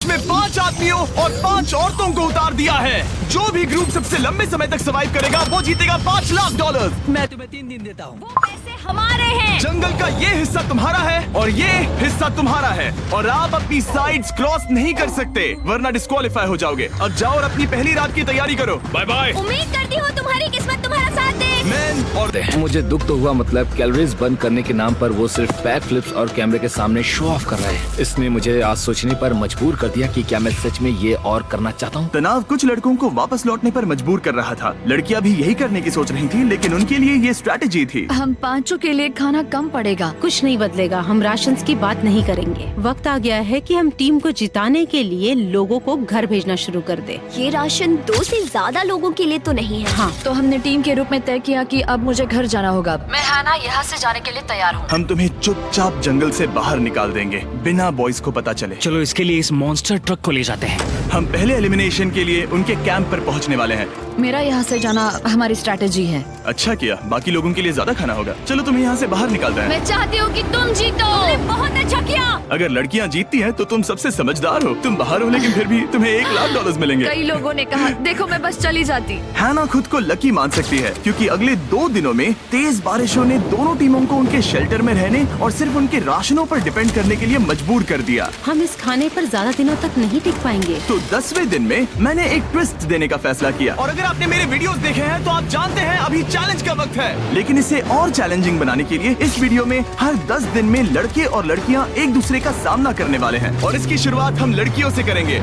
में 5 आदमियों और 5 औरतों को उतार दिया है। जो भी ग्रुप सबसे लंबे समय तक सर्वाइव करेगा वो जीतेगा $5 लाख। मैं तुम्हें 3 दिन देता हूँ। वो पैसे हमारे हैं। जंगल का ये हिस्सा तुम्हारा है और ये हिस्सा तुम्हारा है और आप अपनी साइड्स क्रॉस नहीं कर सकते वरना डिस्क्वालीफाई हो जाओगे। अब जाओ और अपनी पहली रात की तैयारी करो। Bye bye. उम्मीद करती हूँ तुम्हारी किस्मत तुम्हारा साथ दे। मैन और मुझे दुख तो हुआ, मतलब कैलोरीज बर्न करने के नाम पर वो सिर्फ बैक फ्लिप्स और कैमरे के सामने शो ऑफ कर रहे हैं। इसने मुझे आज सोचने पर मजबूर कर दिया कि क्या मैं सच में ये और करना चाहता हूँ। तनाव कुछ लड़कों को वापस लौटने पर मजबूर कर रहा था। लड़कियां भी यही करने की सोच रही थी, लेकिन उनके लिए ये स्ट्रैटेजी थी। हम 5 के लिए खाना कम पड़ेगा। कुछ नहीं बदलेगा, हम राशन की बात नहीं करेंगे। वक्त आ गया है कि हम टीम को जिताने के लिए लोगों को घर भेजना शुरू कर दे। ये राशन 2 से ज्यादा लोगों के लिए तो नहीं है। हाँ, तो हमने टीम के रूप में तय किया कि अब मुझे घर जाना होगा। मैं हैना यहाँ से जाने के लिए तैयार हूँ। हम तुम्हें चुपचाप जंगल से बाहर निकाल देंगे बिना बॉयज को पता चले। चलो इसके लिए इस मॉन्स्टर ट्रक को ले जाते हैं। हम पहले एलिमिनेशन के लिए उनके कैंप पर पहुंचने वाले हैं। मेरा यहाँ से जाना हमारी स्ट्रैटेजी है। अच्छा किया, बाकी लोगों के लिए ज्यादा खाना होगा। चलो तुम्हें यहाँ से बाहर निकालते हैं। मैं चाहती हूँ कि तुम जीतो। तुमने बहुत अच्छा किया। अगर लड़कियाँ जीतती हैं तो तुम सबसे समझदार हो। तुम बाहर हो लेकिन फिर भी तुम्हें $1 लाख मिलेंगे। कई लोगों ने कहा देखो मैं बस चली जाती। हैना खुद को लकी मान सकती है क्योंकि अगले 2 दिनों में तेज बारिशों ने दोनों टीमों को उनके शेल्टर में रहने और सिर्फ उनके राशनों पर डिपेंड करने के लिए मजबूर कर दिया। हम इस खाने पर ज्यादा दिनों तक नहीं टिक पाएंगे। तो 10वें दिन में मैंने एक ट्विस्ट देने का फैसला किया। और अगर आपने मेरे वीडियोस देखे हैं तो आप जानते हैं अभी चैलेंज का वक्त है। लेकिन इसे और चैलेंजिंग बनाने के लिए इस वीडियो में हर 10 दिन में लड़के और लड़कियां एक दूसरे का सामना करने वाले हैं और इसकी शुरुआत हम लड़कियों से करेंगे।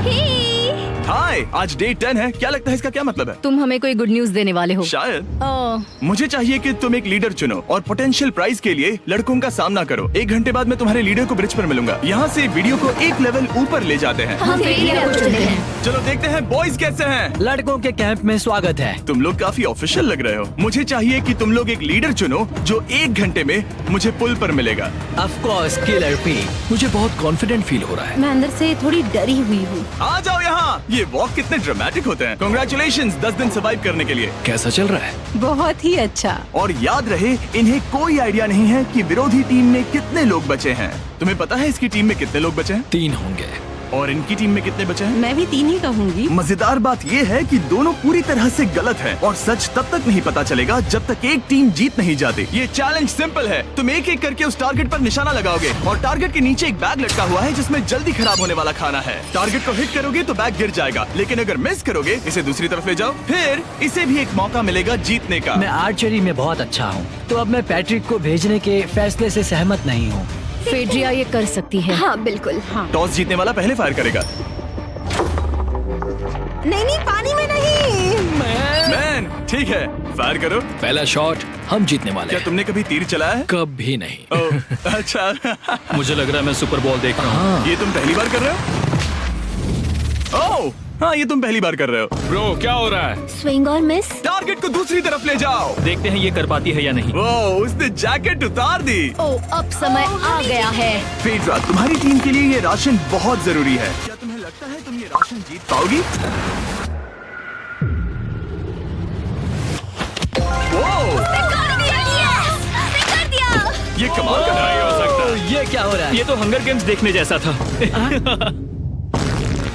हाय, आज डे 10 है। क्या लगता है इसका क्या मतलब है? तुम हमें कोई गुड न्यूज देने वाले हो। शायद। ओह, मुझे चाहिए कि तुम एक लीडर चुनो और पोटेंशियल प्राइज के लिए लड़कों का सामना करो। 1 घंटे बाद मैं तुम्हारे लीडर को ब्रिज पर मिलूंगा। यहाँ से वीडियो को एक लेवल ऊपर ले जाते हैं। हम फेलियर को चुनते हैं। चलो देखते हैं बॉयज कैसे हैं। लड़कों के कैंप में स्वागत है। तुम लोग काफी ऑफिशियल लग रहे हो। मुझे चाहिए कि तुम लोग एक लीडर चुनो जो 1 घंटे में मुझे पुल पर मिलेगा। Of course killer P. मुझे बहुत कॉन्फिडेंट फील हो रहा है। मैं अंदर से थोड़ी डरी हुई हूँ। आ जाओ यहाँ। ये वॉक कितने ड्रामेटिक होते हैं। कांग्रेचुलेशंस 10 दिन सर्वाइव करने के लिए। कैसा चल रहा है? बहुत ही अच्छा। और याद रहे इन्हें कोई आइडिया नहीं है कि विरोधी टीम में कितने लोग बचे हैं। तुम्हें पता है इसकी टीम में कितने लोग बचे हैं? 3 होंगे। और इनकी टीम में कितने बचे हैं? मैं भी 3 ही कहूँगी। मजेदार बात ये है कि दोनों पूरी तरह से गलत हैं और सच तब तक नहीं पता चलेगा जब तक एक टीम जीत नहीं जाती। ये चैलेंज सिंपल है। तुम एक एक करके उस टारगेट पर निशाना लगाओगे और टारगेट के नीचे एक बैग लटका हुआ है जिसमें जल्दी खराब होने वाला खाना है। टारगेट को हिट करोगे तो बैग गिर जाएगा, लेकिन अगर मिस करोगे इसे दूसरी तरफ ले जाओ, फिर इसे भी एक मौका मिलेगा जीतने का। मैं आर्चरी में बहुत अच्छा हूँ, तो अब मैं पैट्रिक को भेजने के फैसले से सहमत नहीं हूँ। फेड्रिया ये कर सकती है। हाँ बिल्कुल। हाँ, टॉस जीतने वाला पहले फायर करेगा। नहीं पानी में नहीं। मैन ठीक है, फायर करो। पहला शॉट हम जीतने वाले क्या हैं। तुमने कभी तीर चलाया है? कभी नहीं। ओह, अच्छा। मुझे लग रहा है मैं सुपर बॉल देख रहा हूँ। ये तुम पहली बार कर रहे हो? ओह, हाँ ये तुम पहली बार कर रहे हो। ब्रो क्या हो रहा है? स्विंग और मिस। टारगेट को दूसरी तरफ ले जाओ। देखते हैं ये कर पाती है या नहीं। ओह, उसने जैकेट उतार दी। ओह, अब समय आ गया है। फेड्रा, तुम्हारी टीम के लिए ये राशन बहुत जरूरी है। क्या तुम्हें लगता है तुम ये राशन जीत पाओगी? ओह, कर दिया। ये कमाल का नहीं हो सकता। ये क्या हो रहा है? ये तो हंगर गेम्स देखने जैसा था।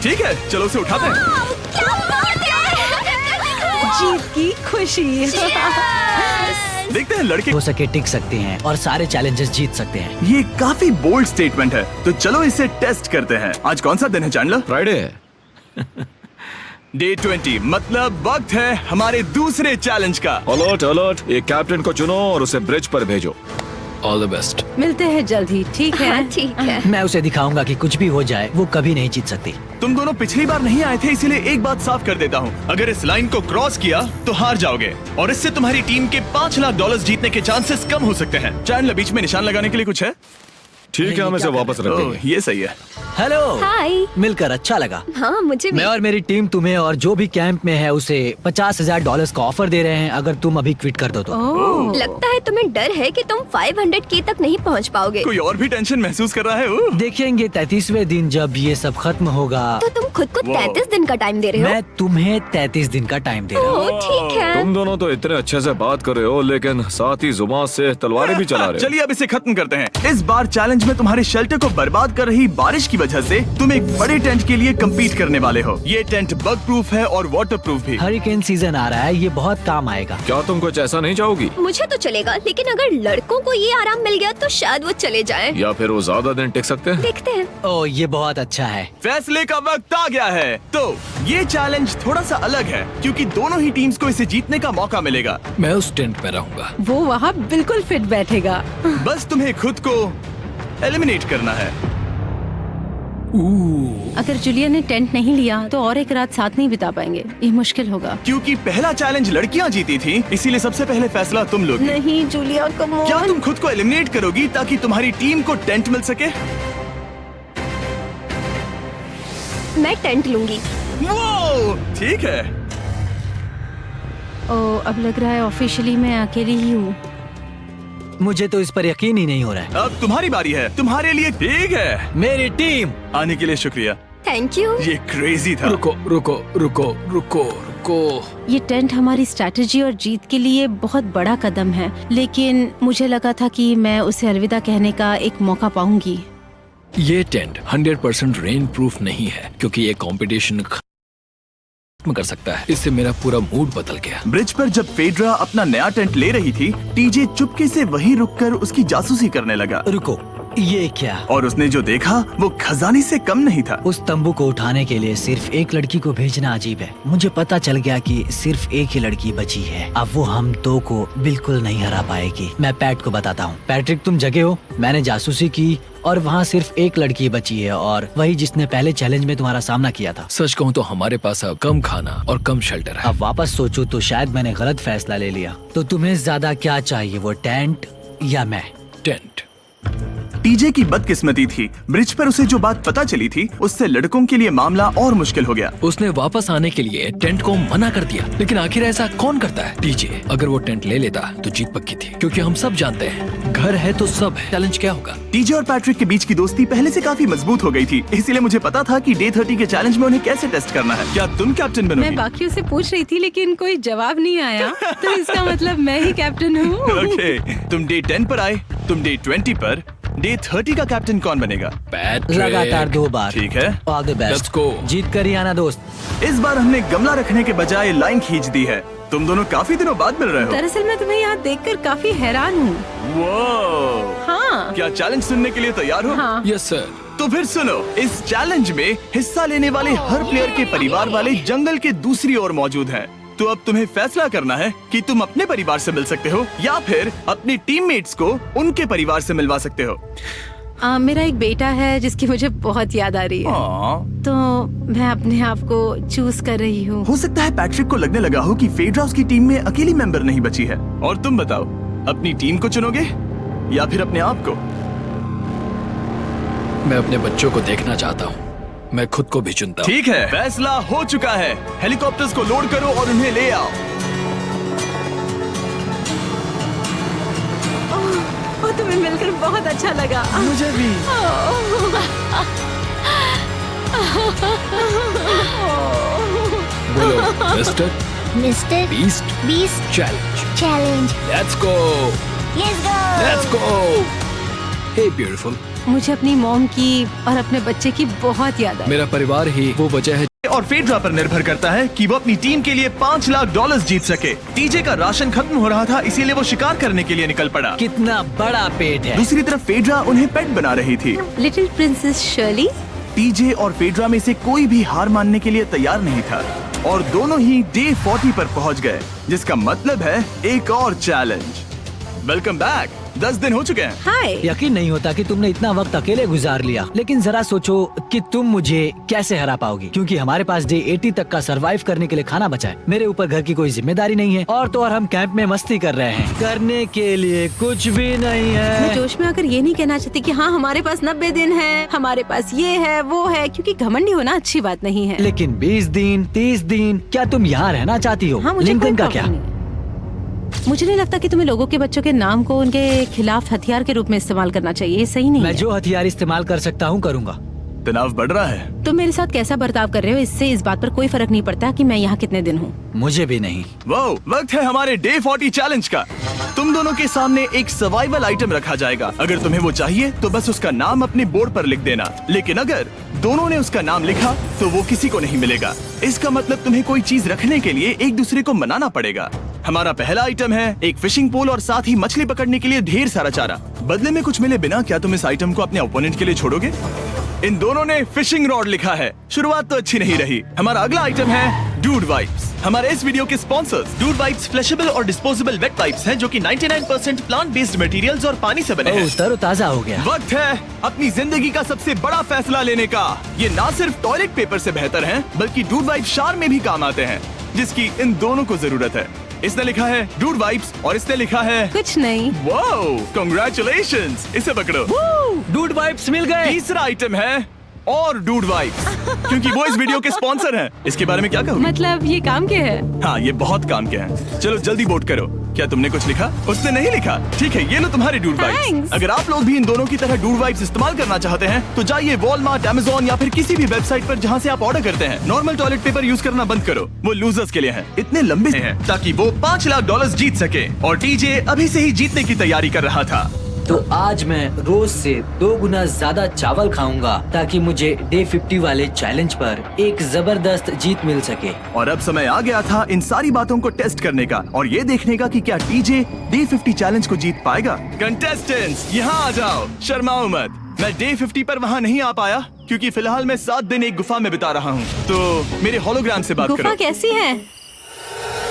ठीक है, चलो उसे उठाते हैं। क्या बात है। जीत की खुशी। देखते हैं लड़के हो सके टिक सकते हैं और सारे चैलेंजेस जीत सकते हैं। ये काफी बोल्ड स्टेटमेंट है, तो चलो इसे टेस्ट करते हैं। आज कौन सा दिन है चैंडलर? फ्राइडे। डे 20, मतलब वक्त है हमारे दूसरे चैलेंज का। अलर्ट अलर्ट, एक कैप्टन को चुनो और उसे ब्रिज पर भेजो। All the best. मिलते हैं जल्द ही, ठीक है? हाँ, ठीक है। मैं उसे दिखाऊंगा कि कुछ भी हो जाए वो कभी नहीं जीत सकती। तुम दोनों पिछली बार नहीं आए थे, इसीलिए एक बात साफ कर देता हूँ। अगर इस लाइन को क्रॉस किया तो हार जाओगे और इससे तुम्हारी टीम के $5 लाख जीतने के चांसेस कम हो सकते हैं। चैंडलर, बीच में निशान लगाने के लिए कुछ है? ठीक है, हम इसे वापस रख ओह, देंगे। ये सही है। हेलो। हाय। मिलकर अच्छा लगा। हाँ मुझे भी। मैं और मेरी टीम तुम्हें और जो भी कैंप में है उसे $50,000 का ऑफर दे रहे हैं अगर तुम अभी क्विट कर दो तो। ओह, लगता है तुम्हें डर है कि तुम 500K तक नहीं पहुंच पाओगे। कोई और भी टेंशन महसूस कर रहा है? ओह। देखेंगे 33वें दिन जब ये सब खत्म होगा। तो तुम खुद को वाह। 33 दिन का टाइम दे रहे हो? मैं तुम्हें 33 दिन का टाइम दे रहा हूँ। ओह, ठीक है। तुम दोनों तो इतने अच्छे से बात कर रहे हो, लेकिन साथ ही जुबान से तलवारें भी चला रहे हो। चलिए अब इसे खत्म करते हैं। इस बार चैलेंज में तुम्हारे शेल्टर को बर्बाद कर रही बारिश की वजह से तुम एक बड़े टेंट के लिए कम्पीट करने वाले हो। ये टेंट बग प्रूफ है और वाटर प्रूफ भी। हरिकेन सीजन आ रहा है, ये बहुत काम आएगा। क्या तुम कुछ ऐसा नहीं चाहोगी? मुझे तो चलेगा, लेकिन अगर लड़कों को ये आराम मिल गया तो शायद वो चले जाएं। या फिर वो ज्यादा दिन टिक सकते हैं? देखते हैं। ओह, ये बहुत अच्छा है। फैसले का वक्त आ गया है। तो ये चैलेंज थोड़ा सा अलग है क्योंकि दोनों ही टीम्स को इसे जीतने का मौका मिलेगा। मैं उस टेंट में रहूंगा। वो वहाँ बिल्कुल फिट बैठेगा। बस तुम्हें खुद को एलिमिनेट करना है। अगर जूलिया ने टेंट नहीं लिया तो और एक रात साथ नहीं बिता पाएंगे। ये मुश्किल होगा। क्योंकि पहला चैलेंज लड़कियां जीती थी, इसीलिए सबसे पहले फैसला तुम लोगी। नहीं जूलिया, कम ऑन। क्या तुम खुद को एलिमिनेट करोगी ताकि तुम्हारी टीम को टेंट मिल सके? मैं टेंट लूंगी। वो ठीक है। अब लग रहा है ऑफिशियली मैं अकेली ही हूँ। मुझे तो इस पर यकीन ही नहीं हो रहा है। अब तुम्हारी बारी है। तुम्हारे लिए ठीक है। मेरी टीम। आने के लिए शुक्रिया। Thank you. ये क्रेजी था। रुको रुको रुको रुको रुको। ये टेंट हमारी स्ट्रैटेजी और जीत के लिए बहुत बड़ा कदम है, लेकिन मुझे लगा था कि मैं उसे अलविदा कहने का एक मौका पाऊंगी। ये टेंट 100% रेन प्रूफ नहीं है क्योंकि ये कंपटीशन कर सकता है। इससे मेरा पूरा मूड बदल गया। ब्रिज पर जब फेड्रा अपना नया टेंट ले रही थी, टीजे चुपके से वहीं रुककर उसकी जासूसी करने लगा। रुको, ये क्या? और उसने जो देखा वो खजाने से कम नहीं था। उस तंबू को उठाने के लिए सिर्फ एक लड़की को भेजना अजीब है। मुझे पता चल गया कि सिर्फ एक ही लड़की बची है। अब वो हम दो को बिल्कुल नहीं हरा पाएगी। मैं पैट को बताता हूँ। पैट्रिक, तुम जगे हो? मैंने जासूसी की और वहाँ सिर्फ एक लड़की बची है, और वही जिसने पहले चैलेंज में तुम्हारा सामना किया था। सच कहूँ तो हमारे पास अब कम खाना और कम शेल्टर है। अब वापस सोचूं तो शायद मैंने गलत फैसला ले लिया। तो तुम्हें ज्यादा क्या चाहिए, वो टेंट या मैं? टेंट। टीजे की बदकिस्मती थी। ब्रिज पर उसे जो बात पता चली थी, उससे लड़कों के लिए मामला और मुश्किल हो गया। उसने वापस आने के लिए टेंट को मना कर दिया, लेकिन आखिर ऐसा कौन करता है? टीजे, अगर वो टेंट ले लेता तो जीत पक्की थी, क्योंकि हम सब जानते हैं घर है तो सब है। चैलेंज क्या होगा? टीजे और पैट्रिक के बीच की दोस्ती पहले से काफी मजबूत हो गई थी, इसीलिए मुझे पता था कि डे 30 के चैलेंज में उन्हें कैसे टेस्ट करना है। क्या तुम कैप्टन मैं बनोगी? बाकियों से पूछ रही थी, लेकिन कोई जवाब नहीं आया, तो इसका मतलब मैं ही कैप्टन हूँ। ओके, तुम डे 10 पर आए, तुम डे 20 पर। डे 30 का कैप्टन कौन बनेगा? पैट्रिक। लगातार 2 बार। ठीक है। All the best. Let's go। जीत कर ही आना दोस्त। इस बार हमने गमला रखने के बजाय लाइन खींच दी है। तुम दोनों काफी दिनों बाद मिल रहे हो। दरअसल मैं तुम्हें यहाँ देखकर काफी हैरान हूँ। वो हाँ। क्या चैलेंज सुनने के लिए तैयार हो? हाँ। Yes sir. तो फिर सुनो, इस चैलेंज में हिस्सा लेने वाले हर प्लेयर के परिवार वाले जंगल के दूसरी ओर मौजूद हैं। तो अब तुम्हें फैसला करना है कि तुम अपने परिवार से मिल सकते हो या फिर अपने टीममेट्स को उनके परिवार से मिलवा सकते हो। मेरा एक बेटा है जिसकी मुझे बहुत याद आ रही है, तो मैं अपने आप को चूज कर रही हूँ। हो सकता है पैट्रिक को लगने लगा हो कि फेड्रा उसकी टीम में अकेली मेंबर नहीं बची है। और तुम बताओ, अपनी टीम को चुनोगे या फिर अपने आप को? मैं अपने बच्चों को देखना चाहता हूँ। मैं खुद को भी चुनता हूँ। ठीक है, फैसला हो चुका है। हेलीकॉप्टर्स को लोड करो और उन्हें ले आओ। तुम्हें मिलकर बहुत अच्छा लगा। मुझे भी। बोलो mister mister beast beast challenge. Challenge. Let's go. Let's go. Let's go. Hey beautiful. मुझे अपनी मॉम की और अपने बच्चे की बहुत याद आई। मेरा परिवार ही वो वजह है। और फेड्रा पर निर्भर करता है कि वो अपनी टीम के लिए $5 लाख जीत सके। टीजे का राशन खत्म हो रहा था, इसीलिए वो शिकार करने के लिए निकल पड़ा। कितना बड़ा पेट है। दूसरी तरफ फेड्रा उन्हें पेट बना रही थी। Little princess Shirley. टीजे और फेड्रा में से कोई भी हार मानने के लिए तैयार नहीं था, और दोनों ही डे 40 पर पहुंच गए, जिसका मतलब है एक और चैलेंज। Welcome back. 10 दिन हो चुके हैं। हाय। यकीन नहीं होता कि तुमने इतना वक्त अकेले गुजार लिया, लेकिन जरा सोचो कि तुम मुझे कैसे हरा पाओगी, क्योंकि हमारे पास डे 80 तक का सरवाइव करने के लिए खाना बचा है। मेरे ऊपर घर की कोई जिम्मेदारी नहीं है, और तो और हम कैंप में मस्ती कर रहे हैं। करने के लिए कुछ भी नहीं मैं है। जोश में आकर ये नहीं कहना चाहती कि हाँ हमारे पास 90 दिन है, हमारे पास ये है वो है, क्योंकि घमंडी होना अच्छी बात नहीं है। लेकिन 20 दिन 30 दिन, क्या तुम यहाँ रहना चाहती हो? हाँ, मुझे लिंकन कोई का क्या? प्रॉब्लम नहीं है। मुझे नहीं लगता कि तुम्हें लोगों के बच्चों के नाम को उनके खिलाफ हथियार के रूप में इस्तेमाल करना चाहिए। ये सही नहीं मैं है। जो हथियार इस्तेमाल कर सकता हूँ करूँगा। तनाव बढ़ रहा है। तुम मेरे साथ कैसा बर्ताव कर रहे हो, इससे इस बात पर कोई फर्क नहीं पड़ता कि मैं यहाँ कितने दिन हूँ। मुझे भी नहीं। वो वक्त है हमारे डे 40 चैलेंज का। तुम दोनों के सामने एक सर्वाइवल आइटम रखा जाएगा। अगर तुम्हें वो चाहिए तो बस उसका नाम अपने बोर्ड पर लिख देना, लेकिन अगर दोनों ने उसका नाम लिखा तो वो किसी को नहीं मिलेगा। इसका मतलब तुम्हें कोई चीज रखने के लिए एक दूसरे को मनाना पड़ेगा। हमारा पहला आइटम है एक फिशिंग पोल और साथ ही मछली पकड़ने के लिए ढेर सारा चारा। बदले में कुछ मिले बिना क्या तुम इस आइटम को अपने ओपोनेंट के लिए छोड़ोगे? इन दोनों ने फिशिंग रॉड लिखा है। शुरुआत तो अच्छी नहीं रही। हमारा अगला आइटम है डूड वाइप्स। हमारे इस वीडियो के स्पॉन्सर्स डूड वाइप्स फ्लैशेबल और डिस्पोजेबल वेट वाइप्स हैं, जो कि 99% प्लांट बेस्ड मटेरियल्स और पानी से बने हैं। तरोताजा हो गया। वक्त है अपनी जिंदगी का सबसे बड़ा फैसला लेने का। ये ना सिर्फ टॉयलेट पेपर से बेहतर हैं, बल्कि डूड वाइप शार में भी काम आते हैं, जिसकी इन दोनों को जरूरत है। इसने लिखा है डूड वाइप्स और इसने लिखा है कुछ नहीं। Wow, congratulations. इसे पकड़ो। डूड वाइप्स मिल गए। तीसरा आइटम है और डूड वाइप्स, क्योंकि वो इस वीडियो के स्पॉन्सर हैं। इसके बारे में क्या कहोगे? मतलब ये काम क्या है? हाँ, ये बहुत काम के हैं। चलो जल्दी वोट करो। क्या तुमने कुछ लिखा? उसने नहीं लिखा। ठीक है, ये लो तुम्हारे डूड वाइप्स। Thanks. अगर आप लोग भी इन दोनों की तरह डूड वाइप्स इस्तेमाल करना चाहते हैं तो जाइए वॉलमार्ट, अमेज़न या फिर किसी भी वेबसाइट पर जहाँ से आप ऑर्डर करते हैं। नॉर्मल टॉयलेट पेपर यूज करना बंद करो, वो लूजर्स के लिए है। इतने लंबे हैं ताकि वो $5 लाख जीत सके, और डीजे अभी से ही जीतने की तैयारी कर रहा था। तो आज मैं रोज से 2 गुना ज्यादा चावल खाऊंगा ताकि मुझे डे 50 वाले चैलेंज पर एक जबरदस्त जीत मिल सके। और अब समय आ गया था इन सारी बातों को टेस्ट करने का और ये देखने का कि क्या डीजे डे 50 चैलेंज को जीत पाएगा। कंटेस्टेंट्स यहाँ आ जाओ, शर्माओ मत। मैं डे 50 पर वहाँ नहीं आ पाया क्योंकि फिलहाल मैं 7 दिन एक गुफा में बिता रहा हूँ, तो मेरे होलोग्राम से बात गुफा करो। कैसी है?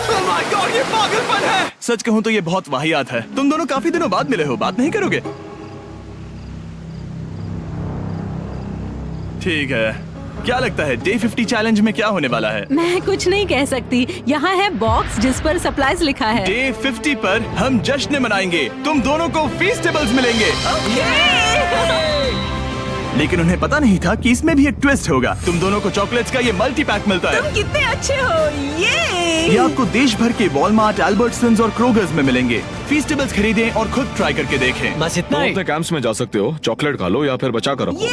Oh my God, ये पागलपन है। सच कहूँ तो ये बहुत वाहियात है। तुम दोनों काफी दिनों बाद मिले हो, बात नहीं करोगे? ठीक है, क्या लगता है डे 50 चैलेंज में क्या होने वाला है? मैं कुछ नहीं कह सकती। यहाँ है बॉक्स जिस पर सप्लाईज लिखा है। डे 50 पर हम जश्न मनाएंगे। तुम दोनों को फीस्टेबल्स मिलेंगे। लेकिन उन्हें पता नहीं था कि इसमें भी एक ट्विस्ट होगा। तुम दोनों को चॉकलेट्स का ये मल्टी पैक मिलता है। तुम कितने अच्छे हो। ये आपको देश भर के वॉलमार्ट, अल्बर्ट्सन्स और क्रोगर्स में मिलेंगे। फीस्टेबल्स खरीदें और खुद ट्राई करके देखें। बस तुम इतना ही। अपने कैंप्स में जा सकते हो, चॉकलेट खा लो या फिर बचा कर रखो।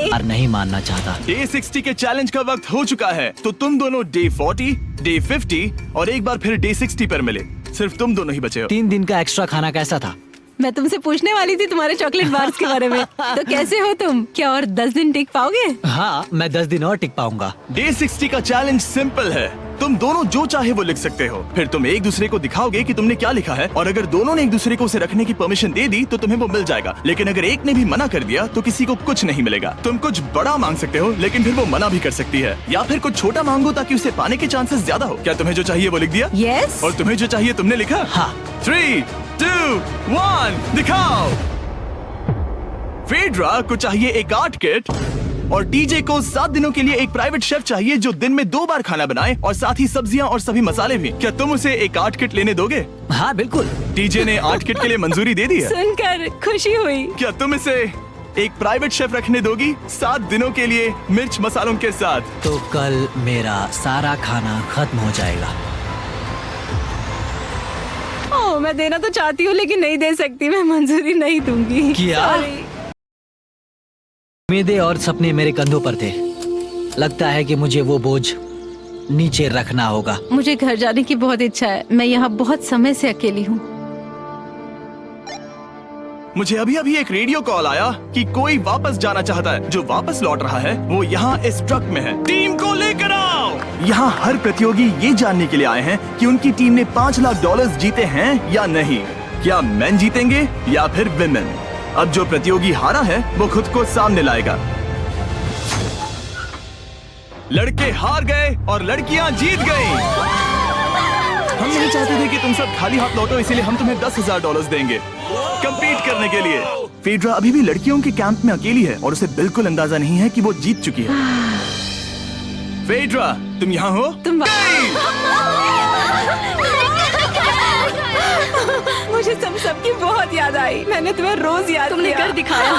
यार नहीं मानना चाहता। डे 60 के चैलेंज का वक्त हो चुका है, तो तुम दोनों डे 40, डे 50 और एक बार फिर डे 60 पर मिले। सिर्फ तुम दोनों ही बचे हो। 3 दिन का एक्स्ट्रा खाना कैसा था? मैं तुमसे पूछने वाली थी तुम्हारे चॉकलेट बार्स के बारे में। तो कैसे हो तुम? क्या और 10 दिन टिक पाओगे? हाँ, मैं 10 दिन और टिक पाऊंगा। डे 60 का चैलेंज सिंपल है। तुम दोनों जो चाहे वो लिख सकते हो, फिर तुम एक दूसरे को दिखाओगे कि तुमने क्या लिखा है, और अगर दोनों ने एक दूसरे को उसे रखने की परमिशन दे दी तो तुम्हें वो मिल जाएगा। लेकिन अगर एक ने भी मना कर दिया तो किसी को कुछ नहीं मिलेगा। तुम कुछ बड़ा मांग सकते हो, लेकिन फिर वो मना भी कर सकती है, या फिर कुछ छोटा मांगो ताकि उसे पाने के चांसेस ज्यादा हो। क्या तुम्हें जो चाहिए वो लिख दिया? यस। और तुम्हें जो चाहिए तुमने लिखा? हाँ। 3, 2, 1 दिखाओ। फेड्रा को चाहिए एक आर्ट किट और डीजे को 7 दिनों के लिए एक प्राइवेट शेफ चाहिए जो दिन में 2 बार खाना बनाए और साथ ही सब्जियां और सभी मसाले भी। क्या तुम उसे एक आर्ट किट लेने दोगे? हाँ बिल्कुल। डीजे ने आर्ट किट के लिए मंजूरी दे दी है। सुनकर खुशी हुई। क्या तुम इसे एक प्राइवेट शेफ रखने दोगी 7 दिनों के लिए मिर्च मसालों के साथ? तो कल मेरा सारा खाना खत्म हो जाएगा। ओह, मैं देना तो चाहती हूँ लेकिन नहीं दे सकती। मैं मंजूरी नहीं दूंगी। क्या? Sorry। उम्मीदें और सपने मेरे कंधों पर थे। लगता है कि मुझे वो बोझ नीचे रखना होगा। मुझे घर जाने की बहुत इच्छा है। मैं यहाँ बहुत समय से अकेली हूँ। मुझे अभी अभी एक रेडियो कॉल आया कि कोई वापस जाना चाहता है। जो वापस लौट रहा है वो यहाँ इस ट्रक में है। टीम को लेकर आओ। यहाँ हर प्रतियोगी ये जानने के लिए आए हैं कि उनकी टीम ने $5 लाख जीते हैं या नहीं। क्या मेन जीतेंगे या फिर विमेन? अब जो प्रतियोगी हारा है वो खुद को सामने लाएगा। लड़के हार गए और लड़कियां जीत गईं। हम नहीं चाहते थे कि तुम सब खाली हाथ लौटो, इसीलिए हम तुम्हें $10,000 देंगे कंपीट करने के लिए। फेड्रा अभी भी लड़कियों के कैंप में अकेली है और उसे बिल्कुल अंदाजा नहीं है कि वो जीत चुकी है। फेड्रा, तुम यहाँ हो? तुम मुझे सबकी बहुत याद आई। मैंने तुम्हें रोज याद किया। तुमने कर दिखाया।